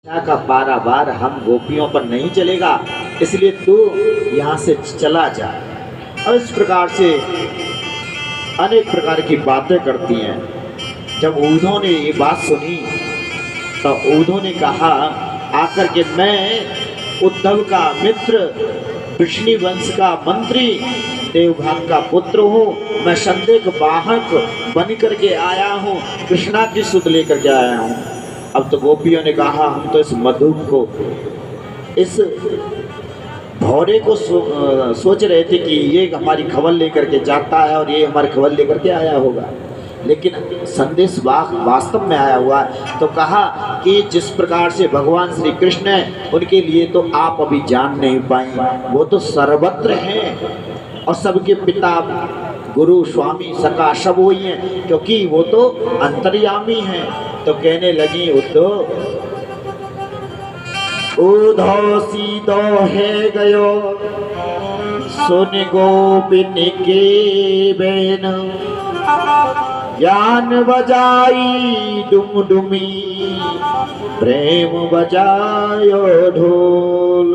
का बार हम गोपियों पर नहीं चलेगा, इसलिए तू यहाँ से चला जा। और इस प्रकार से अनेक प्रकार की बातें करती हैं। जब उद्धव ने ये बात सुनी तो उद्धव ने कहा आकर के, मैं उद्धव का मित्र, वृष्णि वंश का मंत्री, देवभाग का पुत्र हूँ। मैं संदेह वाहक बन करके आया हूँ, कृष्णा की सुध लेकर के आया हूँ। अब तो गोपियों ने कहा हम तो इस मधु को, इस भौरे को सोच रहे थे कि ये हमारी खबर लेकर के जाता है और ये हमारी खबर लेकर के आया होगा, लेकिन संदेश वास्तव में आया हुआ है। तो कहा कि जिस प्रकार से भगवान श्री कृष्ण है उनके लिए तो आप अभी जान नहीं पाए, वो तो सर्वत्र हैं और सबके पिता, गुरु, स्वामी, सखा सब वही हैं, क्योंकि वो तो अंतर्यामी हैं। तो कहने लगी उद्धव सीधो है गयो सुन गोपिन के बेन, ज्ञान बजाई डुम डुमी प्रेम बजायो ढोल।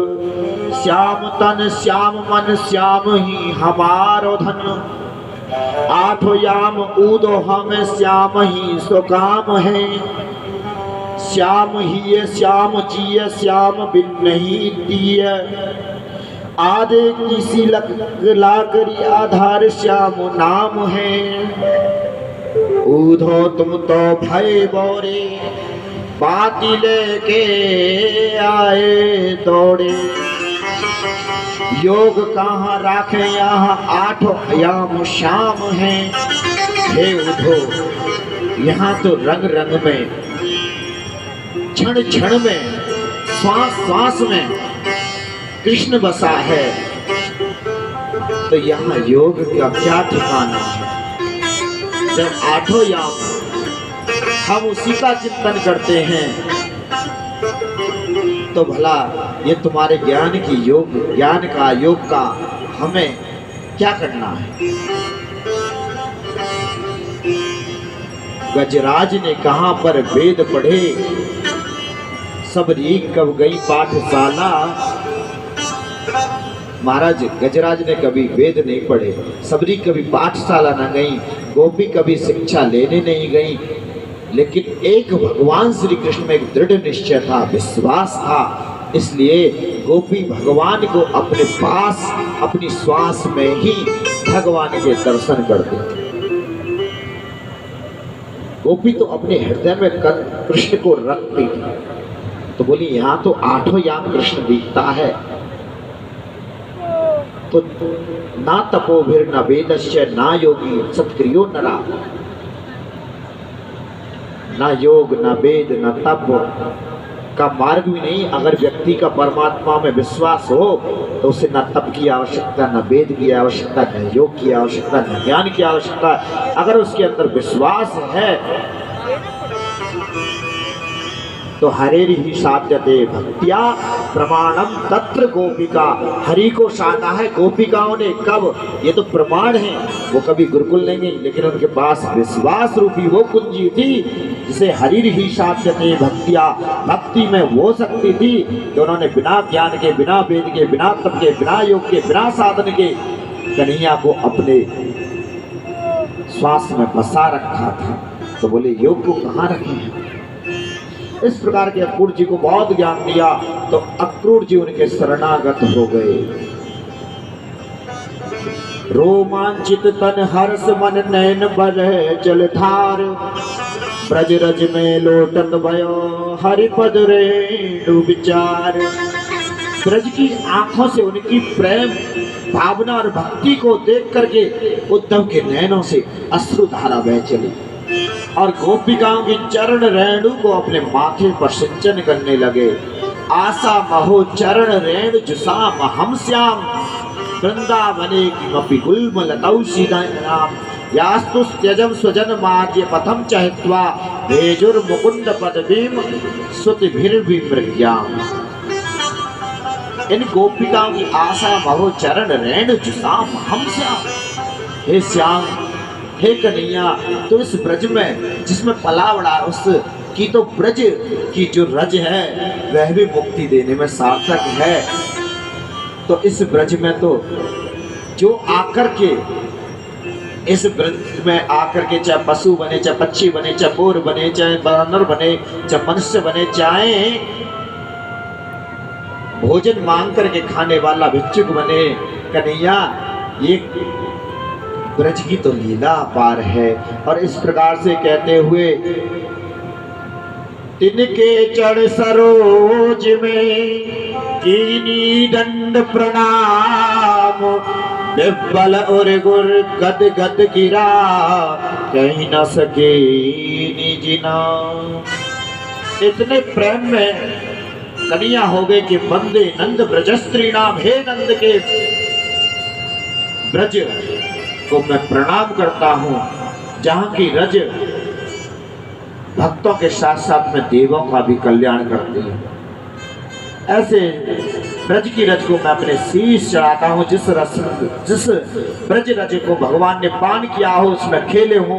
श्याम तन श्याम मन श्याम ही हमारो धन, आठो याम ऊदो हम श्याम ही सुकाम है। श्याम ही श्याम जी श्याम बिन नहीं दिय, आधे किसी ला करी आधार श्याम नाम है। उधो तुम तो भय बोरे बाती लेके आए दौड़े, योग कहाँ राखे यहाँ आठों याम शाम है। हे उद्धव, यहाँ तो रंग रंग में, क्षण क्षण में, श्वास श्वास में कृष्ण बसा है, तो यहाँ योग का क्या ठिकाना है। जब आठों याम हम उसी का चिंतन करते हैं तो भला ये तुम्हारे ज्ञान की ज्ञान का, योग का हमें क्या करना है। गजराज ने कहां पर वेद पढ़े, सबरी कब गई पाठशाला। महाराज गजराज ने कभी वेद नहीं पढ़े, सबरी कभी पाठशाला न गई, गोपी कभी शिक्षा लेने नहीं गई, लेकिन एक भगवान श्री कृष्ण में एक दृढ़ निश्चय था, विश्वास था, इसलिए गोपी भगवान को अपने पास अपनी श्वास में ही भगवान के दर्शन करते। गोपी तो अपने हृदय में कृष्ण को रखती थी। तो बोली यहाँ तो आठों याम कृष्ण दिखता है, तो ना तपोभिर न वेदस्य ना योगी सत्क्रियो नरा, ना योग ना वेद ना तप का मार्ग भी नहीं। अगर व्यक्ति का परमात्मा में विश्वास हो तो उसे ना तप की आवश्यकता, ना वेद की आवश्यकता, ना योग की आवश्यकता, ना ज्ञान की आवश्यकता। अगर उसके अंदर विश्वास है तो हरेर ही साध्यते भक्तिया प्रमाणम तत्र गोपिका। हरि को साधा है गोपिकाओं ने कब, ये तो प्रमाण है, वो कभी गुरुकुल नहीं गई, लेकिन उनके पास विश्वास रूपी वो कुंजी थी जिसे हरिर ही साध्यते भक्तिया। भक्ति में वो शक्ति थी कि उन्होंने बिना ज्ञान के, बिना वेद के, बिना तप के, बिना योग के, बिना साधन के कन्हैया को अपने श्वास में बसा रखा था। तो बोले योग को कहाँ रखे हैं। इस प्रकार के अक्रूर जी को बहुत ज्ञान दिया, तो अक्रूर जी उनके शरणागत हो गए। रोमांचित तन हर्ष मन नैन बरह जलधार, ब्रज रज में लोटत भयो हरिपद रेणु विचार। ब्रज की आंखों से उनकी प्रेम भावना और भक्ति को देख करके उद्धव के नैनों से अश्रुधारा बह चली और गोपिकाओं की चरण रेणु को अपने माथे पर सिंचन करने लगे। आशा महो चरण रेणु जुसाम हम श्याम, वृंदावने की कपि गुल्म लतौ सीताराम। यास्तु त्यजम स्वजन मार्य पथम चहित्वा, भेजुर मुकुंद पदवीम सुतिभिर्विमृग्याम। इन गोपिकाओं की आशा महो चरण रेणु जुसाम हम श्याम। हे श्याम, हे कन्हैया, तो इस ब्रज में जिसमें पला बड़ा उस कि तो ब्रज की जो रज है वह भी मुक्ति देने में सार्थक है। तो इस ब्रज में तो जो आकर के इस ब्रज में आकर के चाहे पशु बने, चाहे पक्षी बने, चाहे मोर बने, चाहे बानर बने, चाहे मनुष्य बने, चाहे भोजन मांग करके खाने वाला भिक्षुक बने, कन्हैया ये ब्रज की तो लीला अपार है। और इस प्रकार से कहते हुए तिनके चढ़ सरोज में कीनी दंड प्रणाम, बिब्बल और गुर गद गद गिरा, कहीं न सके निज नाम। इतने प्रेम में कन्हैया हो गए कि बंदे नंद ब्रजस्त्री नाम, हे नंद के ब्रज को मैं प्रणाम करता हूँ, जहाँ की रज भक्तों के साथ साथ में देवों का भी कल्याण करती है। ऐसे ब्रज की रज को मैं अपने शीश चढ़ाता हूँ। जिस ब्रज रज को भगवान ने पान किया हो, उसमें खेले हो,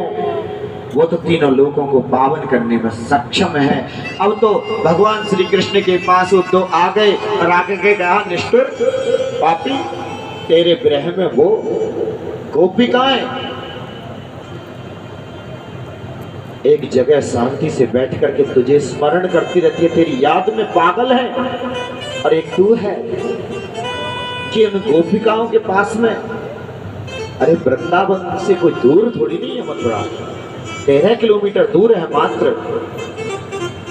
वो तो तीनों लोगों को पावन करने में सक्षम है। अब तो भगवान श्री कृष्ण के पास वो तो आ गए और आगे के कहा, निष्ठुर पापी, तेरे विरह में वो गोपिकाएं एक जगह शांति से बैठ करके तुझे स्मरण करती रहती है, तेरी याद में पागल है, और एक तू है कि उन गोपिकाओं के पास में, अरे वृंदावन से कोई दूर थोड़ी नहीं है, मथुरा 13 किलोमीटर दूर है मात्र,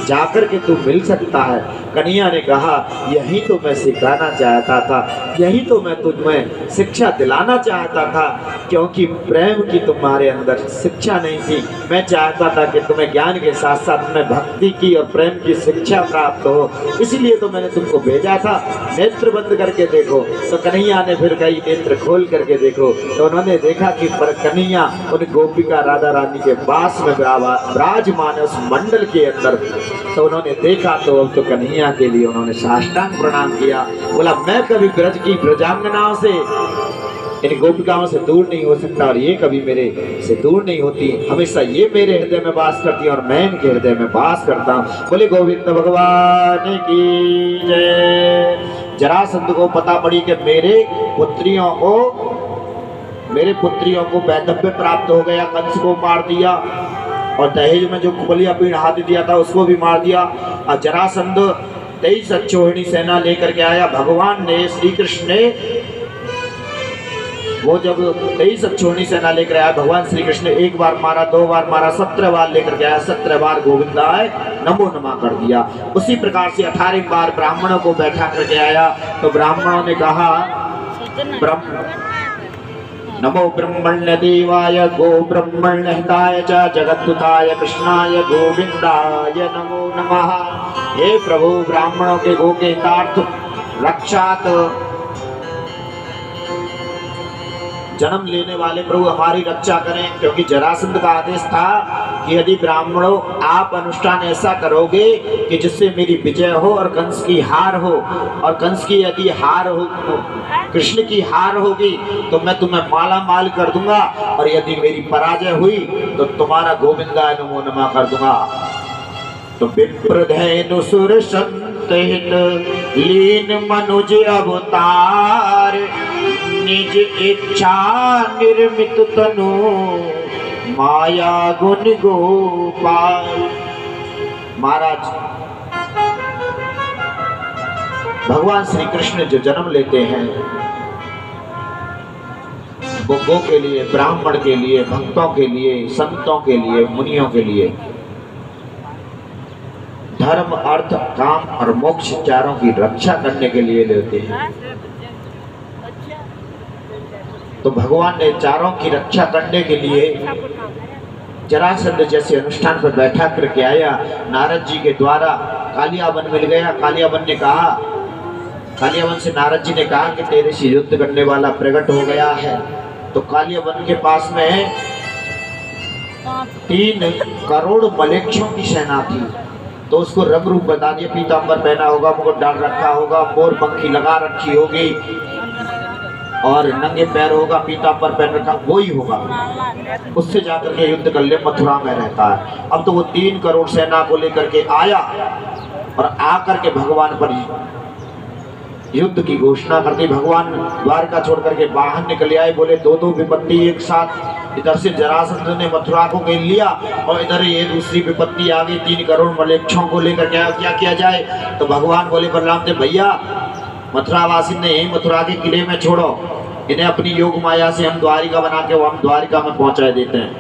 जाकर के तू मिल सकता है। कन्हैया ने कहा, यही तो मैं सिखाना चाहता था, यही तो मैं तुम्हें शिक्षा दिलाना चाहता था, क्योंकि प्रेम की तुम्हारे अंदर शिक्षा नहीं थी। मैं चाहता था कि तुम्हें ज्ञान के साथ साथ में भक्ति की और प्रेम की शिक्षा प्राप्त हो, इसलिए तो मैंने तुमको भेजा था। नेत्र बंद करके देखो, तो कन्हैया ने फिर कई नेत्र खोल करके देखो, तो उन्होंने देखा कि कन्हैया उन गोपिका राधा रानी के पास में विराजमान उस मंडल के अंदर। तो उन्होंने देखा तो अब तो कन्हैया के लिए उन्होंने साष्टांग प्रणाम किया, बोला मैं कभी ब्रज की ब्रजांगनाओं से, इन गोपिकाओं से दूर नहीं हो सकता, और ये कभी मेरे से दूर नहीं होती, हमेशा ये मेरे हृदय में वास करती है और मैं इनके हृदय में वास करता हूँ। बोले गोविंद भगवान की जय। जरासंध को पता पड़ी कि मेरे पुत्रियों को वैधव्य प्राप्त हो गया, कंस को मार दिया और दहेज में जो कुबलिया पीड़ हाथ दिया था उसको भी मार दिया। और जरासंध 23 अक्षौहिणी सेना लेकर के आया। भगवान ने, श्री कृष्ण ने, वो जब 23 अक्षौहिणी सेना लेकर आया, भगवान श्री कृष्ण ने 1 बार मारा, 2 बार मारा, 17 बार लेकर के आया, 17 बार गोविंदाय नमो नमः कर दिया। उसी प्रकार से 18 बार ब्राह्मणों को बैठा करके आया, तो ब्राह्मणों ने कहा, नमो ब्रह्मण्य देवाय गो ब्रह्मण्य हिताय च जगद्दूताय कृष्णाय गोविंदाय नमो नमः। हे प्रभु, ब्राह्मणों के गो के हितार्थ रक्षात जन्म लेने वाले प्रभु हमारी रक्षा करें, क्योंकि जरासंध का आदेश था कि यदि ब्राह्मणों आप अनुष्ठान ऐसा करोगे कि जिससे मेरी विजय हो और कंस की हार हो, और कंस की यदि हार हो, कृष्ण की हार होगी तो मैं तुम्हें माला माल कर दूंगा, और यदि मेरी पराजय हुई तो तुम्हारा गोविंदाय नमो नमः कर दूंगा। तो विप्रधेनु सुर संत हित लीन मनुज अवतार, निज इच्छा निर्मित तनु माया गुण गोपाल। महाराज, भगवान श्री कृष्ण जो जन्म लेते हैं वो गो के लिए, ब्राह्मण के लिए, भक्तों के लिए, संतों के लिए, मुनियों के लिए, धर्म अर्थ काम और मोक्ष चारों की रक्षा करने के लिए लेते हैं। तो भगवान ने चारों की रक्षा करने के लिए जरासंध जैसे अनुष्ठान पर बैठा करके आया। नारद जी के द्वारा कालियावन मिल गया। कालियावन से नारद जी ने कहा कि तेरे से युद्ध करने वाला प्रकट हो गया है। तो कालियावन के पास में 3 करोड़ मलेच्छों की सेना थी। तो उसको रंग रूप बता दिया, पीतांबर पहना होगा, मुकुट डाल रखा होगा, मोर पंखी लगा रखी होगी, और नंगे पैर होगा, पीताम्बर पहन रखा, वो ही होगा, उससे जाकर के युद्ध कर ले, मथुरा में रहता है। अब तो वो 3 करोड़ सेना को लेकर के आया और आकर के भगवान पर युद्ध की घोषणा कर दी। भगवान द्वारका छोड़ करके बाहर निकल आए, बोले 2-2 विपत्ति एक साथ। इधर से जरासंध ने मथुरा को घेर लिया और इधर ये दूसरी विपत्ति आ गई, 3 करोड़ मलेच्छों को लेकर क्या किया जाए। तो भगवान बोले बलराम देव, भैया मथुरावासी ने यही मथुरा के किले में छोड़ो, इन्हें अपनी योग माया से हम द्वारिका बना के हम द्वारिका में पहुंचा देते हैं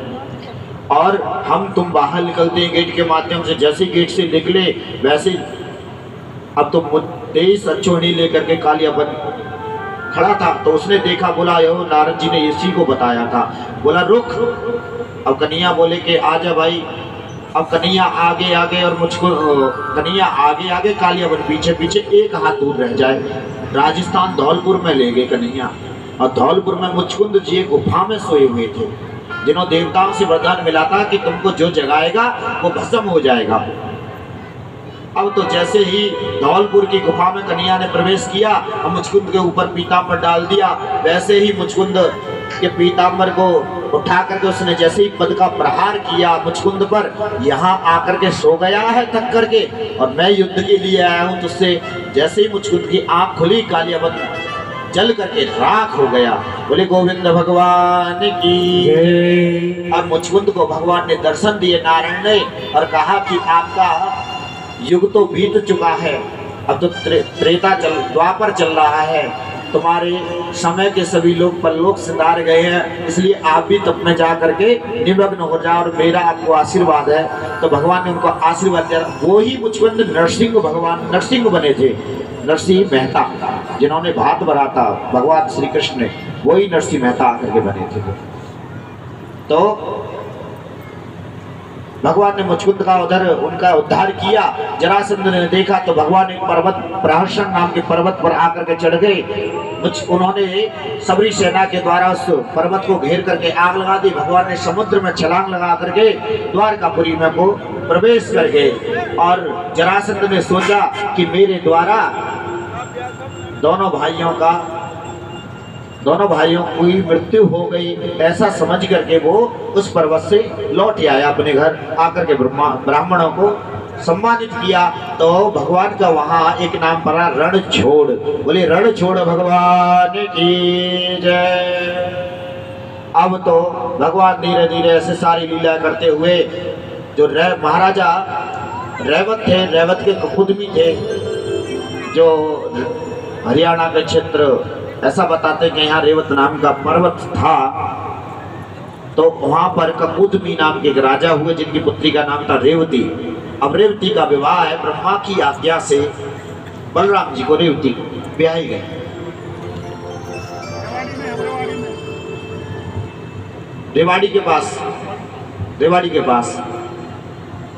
और हम तुम बाहर निकलते हैं गेट के माध्यम से। जैसे गेट से निकले वैसे अब तो तेज अच्छोनी लेकर के कालियाबन खड़ा था, तो उसने देखा, बोला यो नारद जी ने इसी को बताया था। बोला रुक। अब कन्हैया बोले कि आजा भाई। अब कन्हैया आगे आगे और मुझको कन्हैया आगे आगे, कालियाबन पीछे पीछे, एक हाथ दूर रह जाए। राजस्थान धौलपुर में ले गए कन्हैया, और धौलपुर में मुचकुंद जी गुफा में सोए हुए थे, जिन्होंने देवताओं से वरदान मिला था कि तुमको जो जगाएगा वो भस्म हो जाएगा। अब तो जैसे ही धौलपुर की गुफा में कन्हैया ने प्रवेश किया और मुचकुंद के ऊपर पीताम्बर डाल दिया, वैसे ही मुचकुंद के पीताम्बर को उठा करके उसने जैसे ही पद का प्रहार किया मुचकुंद पर, यहाँ आकर के सो गया है थक करके, और मैं युद्ध के लिए आया हूँ तुझसे। जैसे ही मुचकुंद की आंख खुली, कालियाबन जल करके राख हो गया। बोले गोविंद भगवान की। और मुचकुंद को भगवान ने दर्शन दिए नारायण ने, और कहा कि आपका युग तो बीत चुका है, अब तो त्रेता द्वापर चल रहा है, तुम्हारे समय के सभी लोग परलोक सिधार गए हैं, इसलिए आप भी तब में जा करके निमग्न हो जाओ और मेरा आपको आशीर्वाद है। तो भगवान ने उनको आशीर्वाद दिया। वो ही मुचकुंद नरसिंह, भगवान नरसिंह बने थे, नरसिंह मेहता, जिन्होंने भात भरा था भगवान श्री कृष्ण ने, वही नरसिंह मेहता आकर के बने थे। तो भगवान ने मुचकुंद का उधर उनका उद्धार किया। जरासंध ने देखा तो भगवान एक पर्वत, प्रहर्षण नाम के पर्वत पर आकर के चढ़ गए। उन्होंने सबरी सेना के द्वारा उस पर्वत को घेर करके आग लगा दी। भगवान ने समुद्र में छलांग लगा करके द्वारकापुरी में को प्रवेश कर गए। और जरासंध ने सोचा कि मेरे द्वारा दोनों भाइयों की मृत्यु हो गई, ऐसा समझ करके वो उस पर्वत से लौट आया अपने घर। आकर के ब्राह्मणों को सम्मानित किया। तो भगवान का वहाँ एक नाम पड़ा रणछोड़। बोले रणछोड़ भगवान की जय। अब तो भगवान धीरे धीरे ऐसे सारी लीला करते हुए, जो महाराजा रेवत थे, रेवत के ककुदमी थे, जो हरियाणा के क्षेत्र, ऐसा बताते कि यहाँ रेवत नाम का पर्वत था, तो वहाँ पर ककुदमी नाम के एक राजा हुए, जिनकी पुत्री का नाम था रेवती। अब रेवती का विवाह है ब्रह्मा की आज्ञा से, बलराम जी को रेवती ब्याही गए। रेवाड़ी के पास।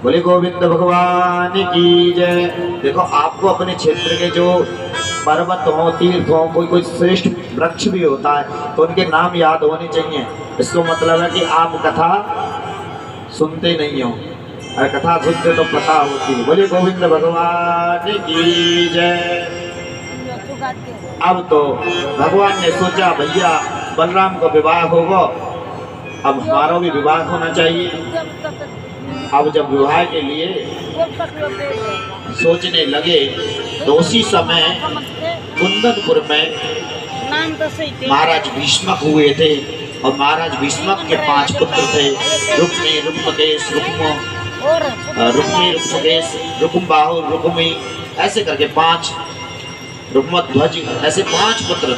बोले गोविंद भगवान की जय। देखो, आपको अपने क्षेत्र के जो पर्वत हो, तीर्थ हो, कोई श्रेष्ठ वृक्ष भी होता है तो उनके नाम याद होने चाहिए। इसको मतलब है कि आप कथा सुनते नहीं हो, और कथा सुनते तो पता होती। बोले गोविंद भगवान की जय। अब तो भगवान ने सोचा भैया बलराम का विवाह होगा, अब हमारा भी विवाह होना चाहिए। अब जब विवाह के लिए सोचने लगे तो उसी समय कुंदनपुर में महाराज भीष्मक हुए थे, और महाराज भीष्मक के 5 पुत्र थे। रुक्मी, रुक्मकेश, रुकुम्बाहु, रुकुमी, ऐसे करके 5, रुक्मध्वज, ऐसे 5 पुत्र थे।